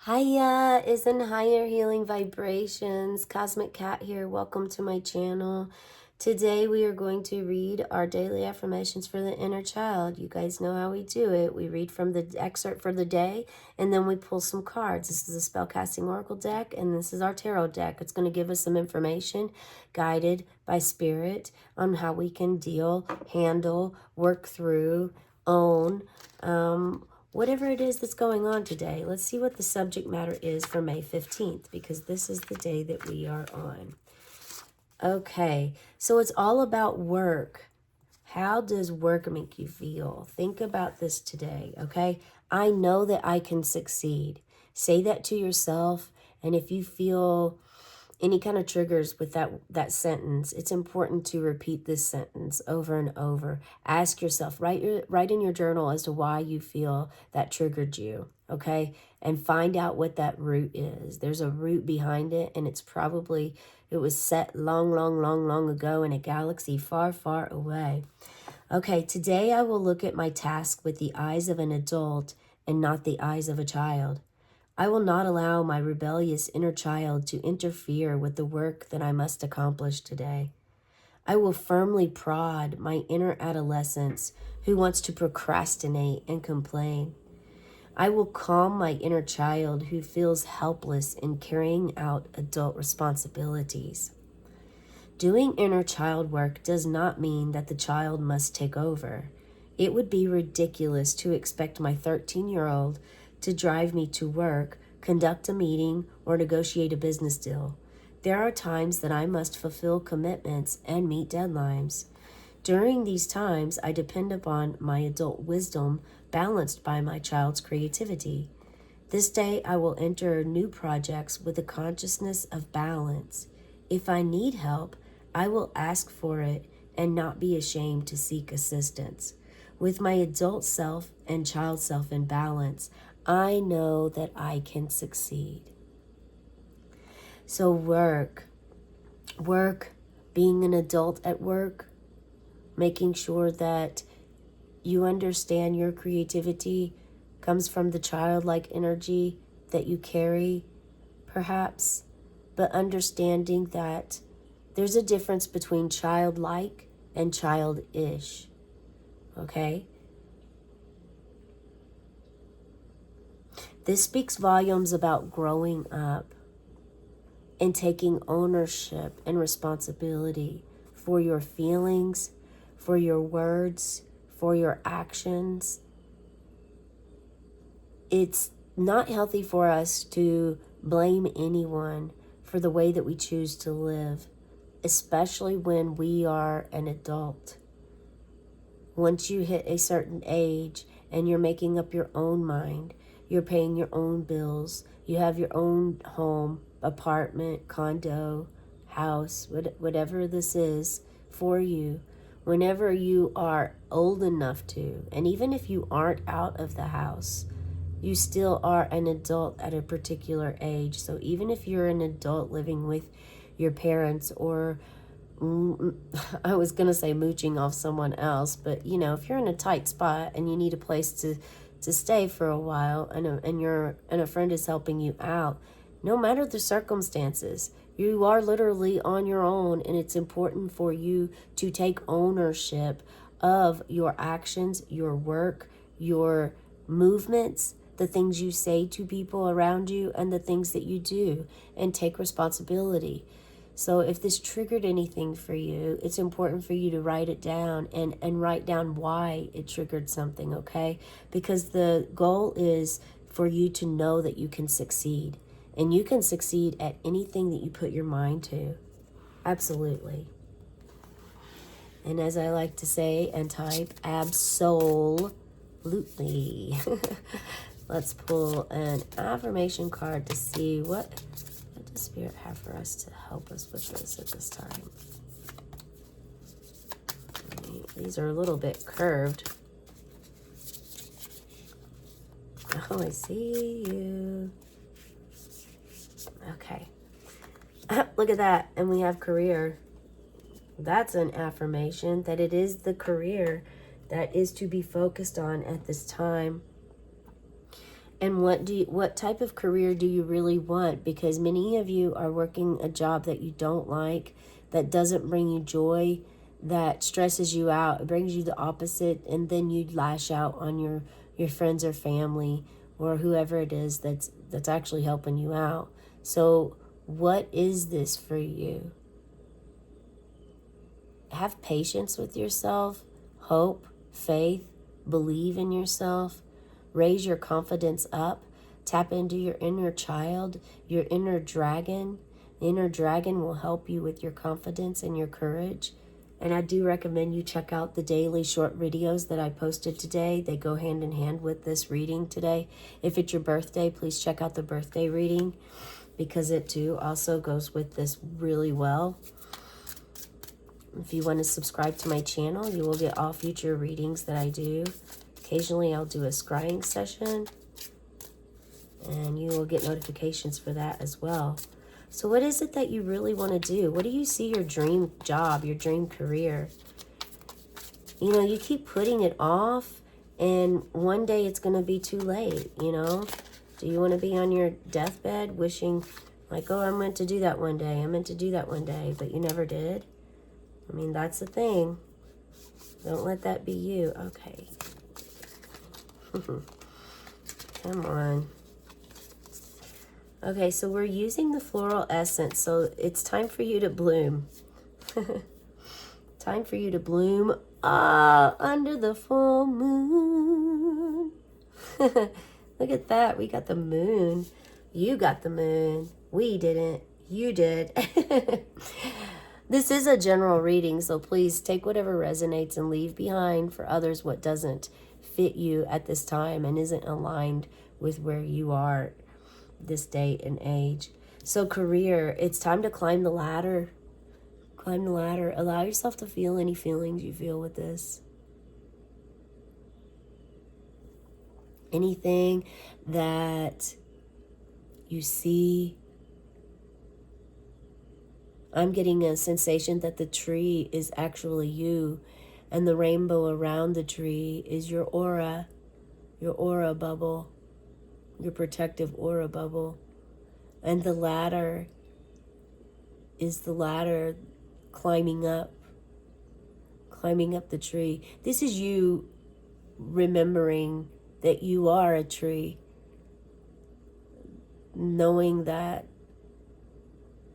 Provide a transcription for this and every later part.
Hiya, is in higher healing vibrations. Cosmic Cat here. Welcome to my channel. Today we are going to read our daily affirmations for the inner child. You guys know how we do it. We read from the excerpt for the day and then we pull some cards. This is a spellcasting oracle deck and this is our tarot deck. It's going to give us some information guided by spirit on how we can deal, handle, work through, own, whatever it is that's going on today. Let's see what the subject matter is for May 15th, because this is the day that we are on. Okay, so it's all about work. How does work make you feel? Think about this today, okay? I know that I can succeed. Say that to yourself, and if you feel any kind of triggers with that sentence, it's important to repeat this sentence over and over. Ask yourself, write in your journal as to why you feel that triggered you, okay? And find out what that root is. There's a root behind it, and it was set long ago in a galaxy far, far away. Okay, today I will look at my task with the eyes of an adult and not the eyes of a child. I will not allow my rebellious inner child to interfere with the work that I must accomplish today. I will firmly prod my inner adolescence who wants to procrastinate and complain. I will calm my inner child who feels helpless in carrying out adult responsibilities. Doing inner child work does not mean that the child must take over. It would be ridiculous to expect my 13-year-old to drive me to work, conduct a meeting, or negotiate a business deal. There are times that I must fulfill commitments and meet deadlines. During these times, I depend upon my adult wisdom balanced by my child's creativity. This day, I will enter new projects with a consciousness of balance. If I need help, I will ask for it and not be ashamed to seek assistance. With my adult self and child self in balance, I know that I can succeed. So work, being an adult at work, making sure that you understand your creativity comes from the childlike energy that you carry, perhaps, but understanding that there's a difference between childlike and childish, okay? This speaks volumes about growing up and taking ownership and responsibility for your feelings, for your words, for your actions. It's not healthy for us to blame anyone for the way that we choose to live, especially when we are an adult. Once you hit a certain age and you're making up your own mind, you're paying your own bills, you have your own home, apartment, condo, house, whatever this is for you, whenever you are old enough to, and even if you aren't out of the house, you still are an adult at a particular age. So even if you're an adult living with your parents or I was going to say mooching off someone else, but if you're in a tight spot and you need a place to stay for a while and a friend is helping you out, no matter the circumstances, you are literally on your own, and it's important for you to take ownership of your actions, your work, your movements, the things you say to people around you, and the things that you do, and take responsibility. So if this triggered anything for you, it's important for you to write it down and write down why it triggered something, okay? Because the goal is for you to know that you can succeed. And you can succeed at anything that you put your mind to. Absolutely. And as I like to say and type, absolutely. Let's pull an affirmation card to see what does Spirit have for us to help us with this at this time. These are a little bit curved. Oh, I see you. Okay. Look at that. And we have career. That's an affirmation that it is the career that is to be focused on at this time. And what type of career do you really want? Because many of you are working a job that you don't like, that doesn't bring you joy, that stresses you out. It brings you the opposite, and then you lash out on your friends or family or whoever it is that's actually helping you out. So what is this for you? Have patience with yourself, hope, faith, believe in yourself, raise your confidence up, tap into your inner child, your inner dragon. The inner dragon will help you with your confidence and your courage. And I do recommend you check out the daily short videos that I posted today. They go hand in hand with this reading today. If it's your birthday, please check out the birthday reading, because it too also goes with this really well. If you want to subscribe to my channel, you will get all future readings that I do. Occasionally I'll do a scrying session, and you will get notifications for that as well. So what is it that you really want to do? What do you see your dream job, your dream career? You know, you keep putting it off, and one day it's going to be too late, you know? Do you want to be on your deathbed wishing, like, oh, I'm meant to do that one day, I'm meant to do that one day, but you never did? I mean, that's the thing. Don't let that be you. Okay. Come on. Okay, so we're using the floral essence, so it's time for you to bloom. Time for you to bloom under the full moon. Look at that. We got the moon. You got the moon. We didn't. You did. This is a general reading, so please take whatever resonates and leave behind for others what doesn't fit you at this time and isn't aligned with where you are this date and age. So career, it's time to climb the ladder. Climb the ladder. Allow yourself to feel any feelings you feel with this. Anything that you see. I'm getting a sensation that the tree is actually you, and the rainbow around the tree is your aura bubble, your protective aura bubble. And the ladder is the ladder climbing up the tree. This is you remembering that you are a tree, knowing that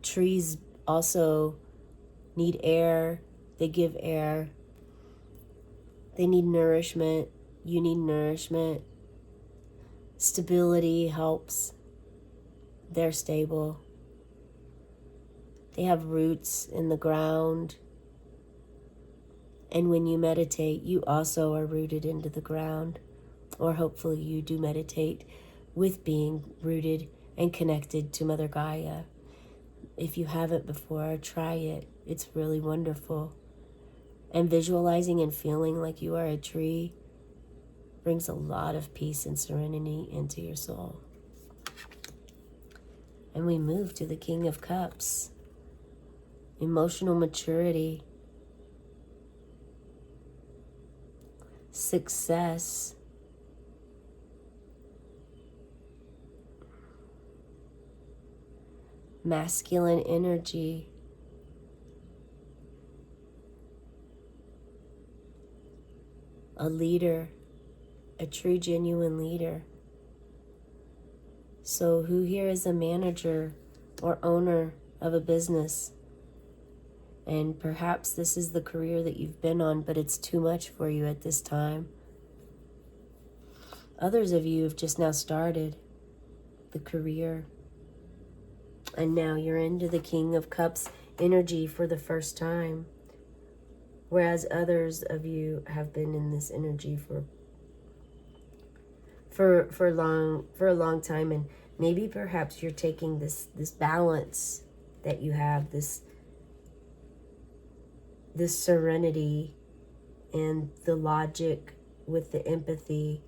trees also need air. They give air. They need nourishment. You need nourishment. Stability helps. They're stable. They have roots in the ground. And when you meditate, you also are rooted into the ground. Or hopefully you do meditate with being rooted and connected to Mother Gaia. If you haven't before, try it. It's really wonderful. And visualizing and feeling like you are a tree brings a lot of peace and serenity into your soul. And we move to the King of Cups. Emotional maturity. Success. Masculine energy. A leader, a true genuine leader. So who here is a manager or owner of a business? And perhaps this is the career that you've been on, but it's too much for you at this time. Others of you have just now started the career. And now you're into the King of Cups energy for the first time. Whereas others of you have been in this energy for a long time, and maybe perhaps you're taking this balance that you have, this serenity and the logic with the empathy.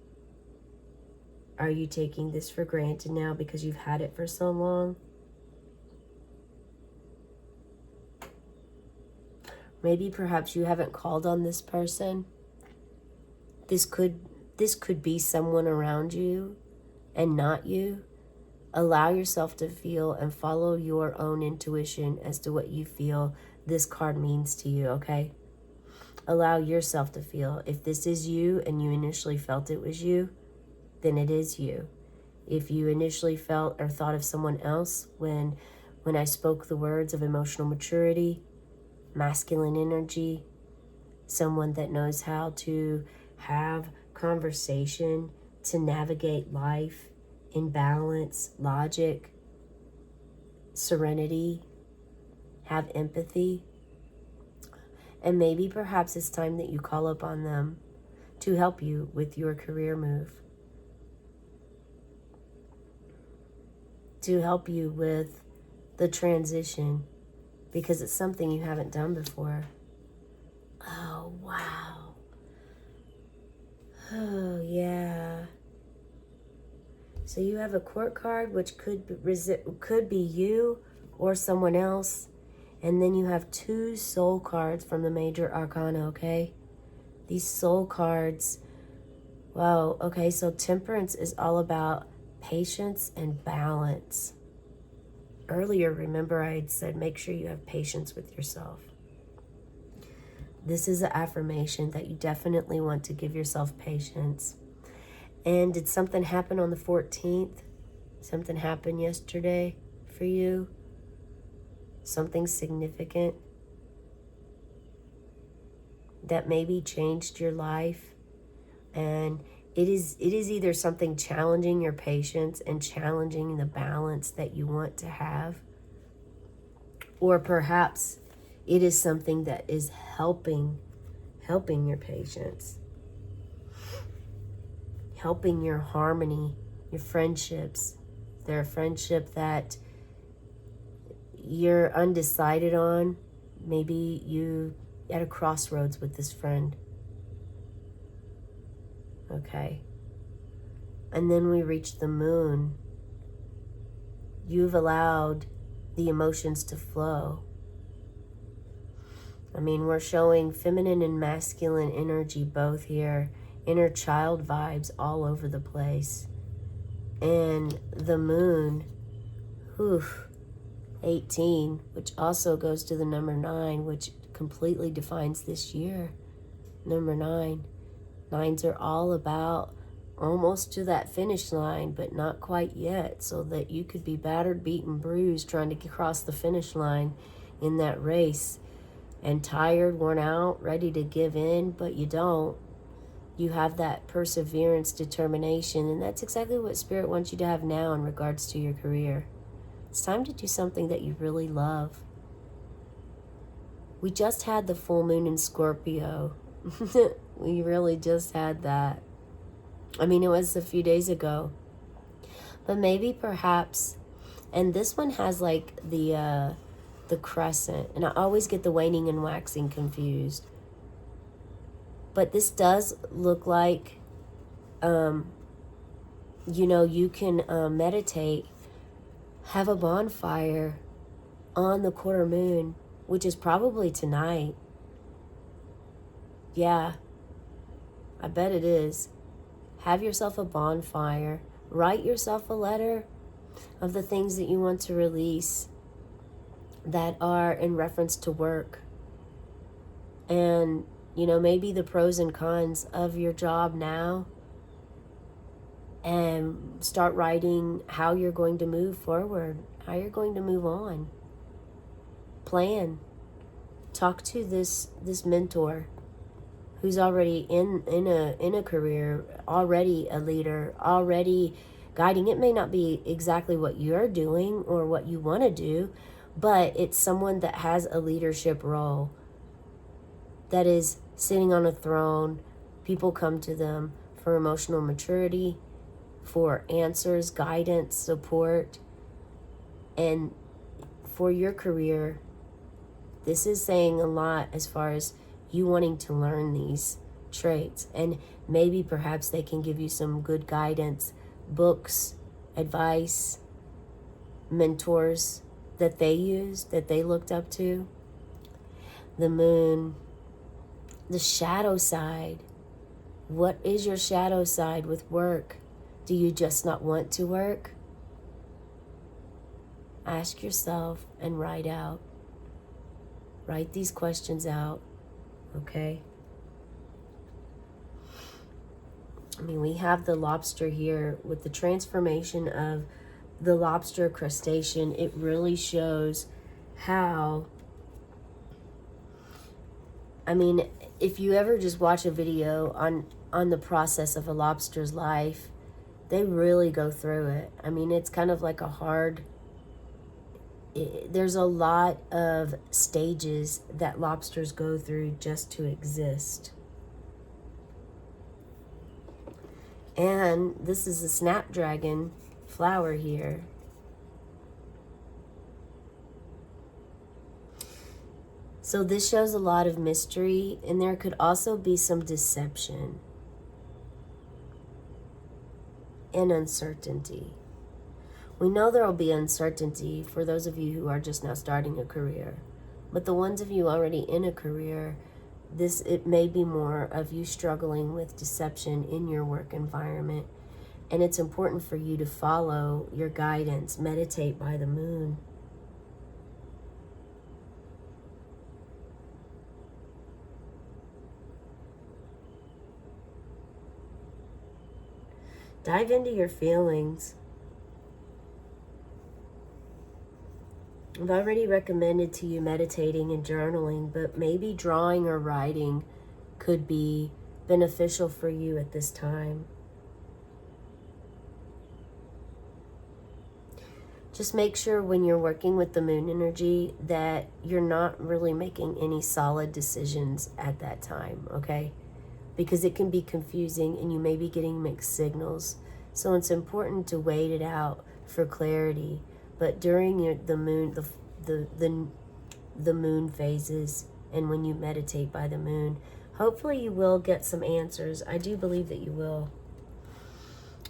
Are you taking this for granted now because you've had it for so long? Maybe perhaps you haven't called on this person. This could be someone around you and not you. Allow yourself to feel and follow your own intuition as to what you feel this card means to you, okay? Allow yourself to feel. If this is you and you initially felt it was you, then it is you. If you initially felt or thought of someone else when I spoke the words of emotional maturity, masculine energy, someone that knows how to have conversation, to navigate life in balance, logic, serenity, have empathy, and maybe perhaps it's time that you call upon them to help you with your career move, to help you with the transition, because it's something you haven't done before. Oh, wow. Oh, yeah. So you have a court card, which could be you or someone else. And then you have 2 soul cards from the major arcana, okay? These soul cards, wow, okay, so temperance is all about patience and balance. Earlier, remember I had said make sure you have patience with yourself. This is an affirmation that you definitely want to give yourself patience. And did something happen on the 14th? Something happened yesterday for you? Something significant that maybe changed your life? And it is either something challenging your patience and challenging the balance that you want to have, or perhaps it is something that is helping your patience, helping your harmony, your friendships. They're a friendship that you're undecided on. Maybe you at a crossroads with this friend. Okay. And then we reach the moon. You've allowed the emotions to flow. I mean, we're showing feminine and masculine energy both here. Inner child vibes all over the place. And the moon, 18, which also goes to the number 9, which completely defines this year. Number 9. 9s are all about almost to that finish line, but not quite yet, so that you could be battered, beaten, bruised, trying to cross the finish line in that race, and tired, worn out, ready to give in, but you don't. You have that perseverance, determination, and that's exactly what Spirit wants you to have now in regards to your career. It's time to do something that you really love. We just had the full moon in Scorpio. We really just had that. I mean, it was a few days ago. But maybe perhaps, and this one has like the crescent, and I always get the waning and waxing confused. But this does look like, you can meditate, have a bonfire on the quarter moon, which is probably tonight. Yeah, I bet it is. Have yourself a bonfire. Write yourself a letter of the things that you want to release that are in reference to work. And, maybe the pros and cons of your job now. And start writing how you're going to move forward, how you're going to move on. Plan. Talk to this mentor who's already in a career, already a leader, already guiding. It may not be exactly what you're doing or what you want to do, but it's someone that has a leadership role, that is sitting on a throne. People come to them for emotional maturity, for answers, guidance, support. And for your career, this is saying a lot as far as you wanting to learn these traits. And maybe perhaps they can give you some good guidance, books, advice, mentors that they used, that they looked up to. The moon, the shadow side. What is your shadow side with work? Do you just not want to work? Ask yourself and write out. Write these questions out, okay? I mean, we have the lobster here with the transformation of the lobster crustacean. It really shows how, I mean, if you ever just watch a video on the process of a lobster's life, they really go through it. I mean, it's kind of like a hard, there's a lot of stages that lobsters go through just to exist. And this is a snapdragon flower here. So this shows a lot of mystery, and there could also be some deception and uncertainty. We know there will be uncertainty for those of you who are just now starting a career. But the ones of you already in a career, it may be more of you struggling with deception in your work environment. And it's important for you to follow your guidance. Meditate by the moon. Dive into your feelings. I've already recommended to you meditating and journaling, but maybe drawing or writing could be beneficial for you at this time. Just make sure when you're working with the moon energy that you're not really making any solid decisions at that time, okay? Because it can be confusing and you may be getting mixed signals. So it's important to wait it out for clarity. But during the moon phases and when you meditate by the moon, hopefully you will get some answers. I do believe that you will.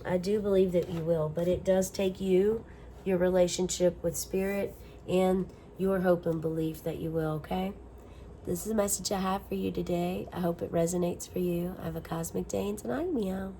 I do believe that you will. But it does take you, your relationship with spirit, and your hope and belief that you will, okay? This is the message I have for you today. I hope it resonates for you. Have a cosmic day and tonight, meow.